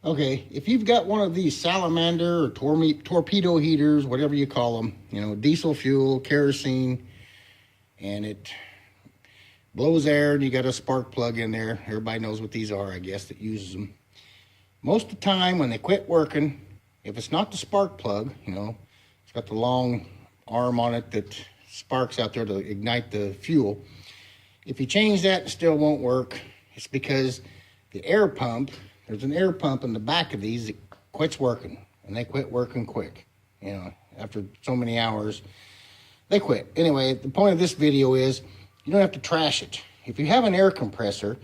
Okay, if you've got one of these salamander or torpedo heaters, whatever you call them, you know, diesel fuel, kerosene, and it blows air and you got a spark plug in there. Everybody knows what these are, I guess, that uses them. Most of the time when they quit working, if it's not the spark plug, you know, it's got the long arm on it that sparks out there to ignite the fuel. If you change that, it still won't work. It's because the air pump, there's an air pump in the back of these that quits working, and they quit working quick. You know, after so many hours, they quit. Anyway, the point of this video is you don't have to trash it. If you have an air compressor,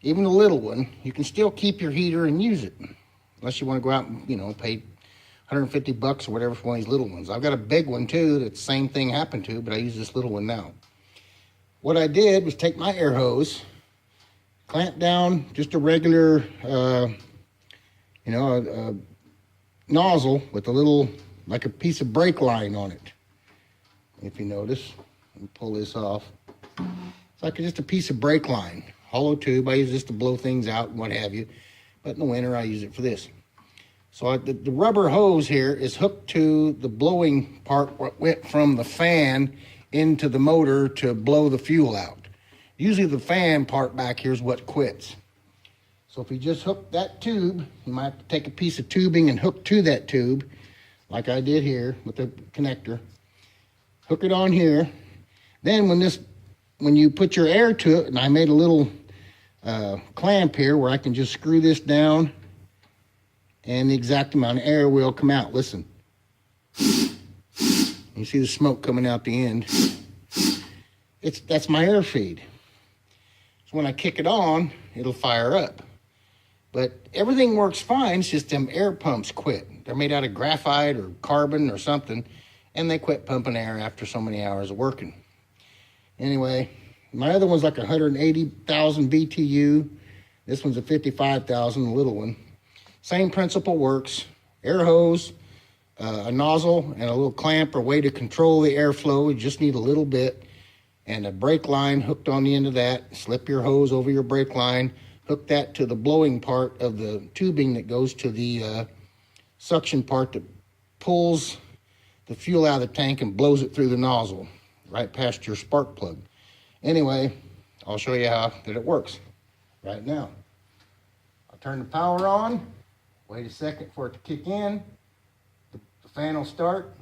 even a little one, you can still keep your heater and use it. Unless you want to go out and, you know, pay $150 or whatever for one of these little ones. I've got a big one too that the same thing happened to, but I use this little one now. What I did was take my air hose, clamp down just a regular, nozzle with a little, like a piece of brake line on it. If you notice, let me pull this off. It's like just a piece of brake line, hollow tube. I use this to blow things out and what have you. But in the winter, I use it for this. So the rubber hose here is hooked to the blowing part what went from the fan into the motor to blow the fuel out. Usually the fan part back here is what quits. So if you just hook that tube, you might have to take a piece of tubing and hook to that tube, like I did here with the connector. Hook it on here. Then when you put your air to it, and I made a little clamp here where I can just screw this down and the exact amount of air will come out. Listen. You see the smoke coming out the end. That's my air feed. So when I kick it on, it'll fire up. But everything works fine, it's just them air pumps quit. They're made out of graphite or carbon or something, and they quit pumping air after so many hours of working. Anyway, my other one's like 180,000 BTU. This one's a 55,000, the little one. Same principle works. Air hose, a nozzle, and a little clamp or way to control the airflow. You just need a little bit. And a brake line hooked on the end of that. Slip your hose over your brake line. Hook that to the blowing part of the tubing that goes to the suction part that pulls the fuel out of the tank and blows it through the nozzle right past your spark plug. Anyway, I'll show you how that it works right now. I'll turn the power on. Wait a second for it to kick in. The fan will start.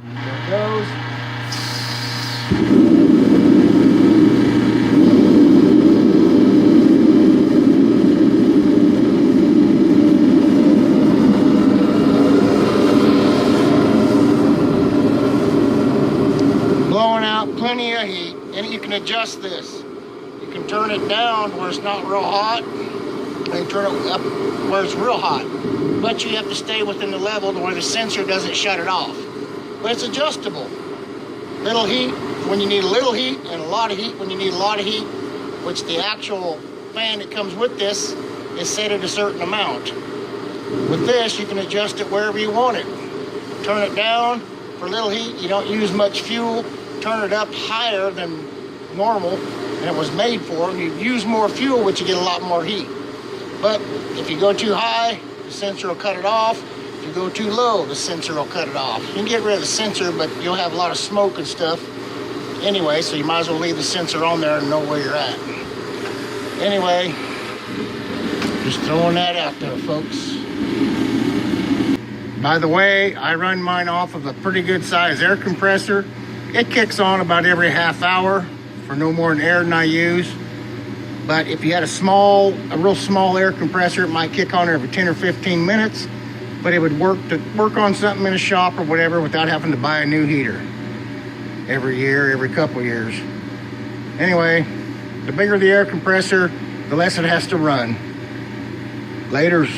There it goes. Blowing out plenty of heat, and you can adjust this. You can turn it down where it's not real hot, and turn it up where it's real hot. But you have to stay within the level to where the sensor doesn't shut it off. But it's adjustable. Little heat when you need a little heat, and a lot of heat when you need a lot of heat, which the actual fan that comes with this is set at a certain amount. With this, you can adjust it wherever you want it. Turn it down for little heat. You don't use much fuel. Turn it up higher than normal, and it was made for. And you use more fuel, which you get a lot more heat. But if you go too high, the sensor will cut it off. If you go too low, the sensor will cut it off. You can get rid of the sensor, but you'll have a lot of smoke and stuff anyway, so you might as well leave the sensor on there and know where you're at. Anyway, just throwing that out there, folks. By the way, I run mine off of a pretty good size air compressor. It kicks on about every half hour for no more air than I use. But if you had a real small air compressor, it might kick on every 10 or 15 minutes. But it would work on something in a shop or whatever without having to buy a new heater every year, every couple years. Anyway, the bigger the air compressor, the less it has to run. Laters.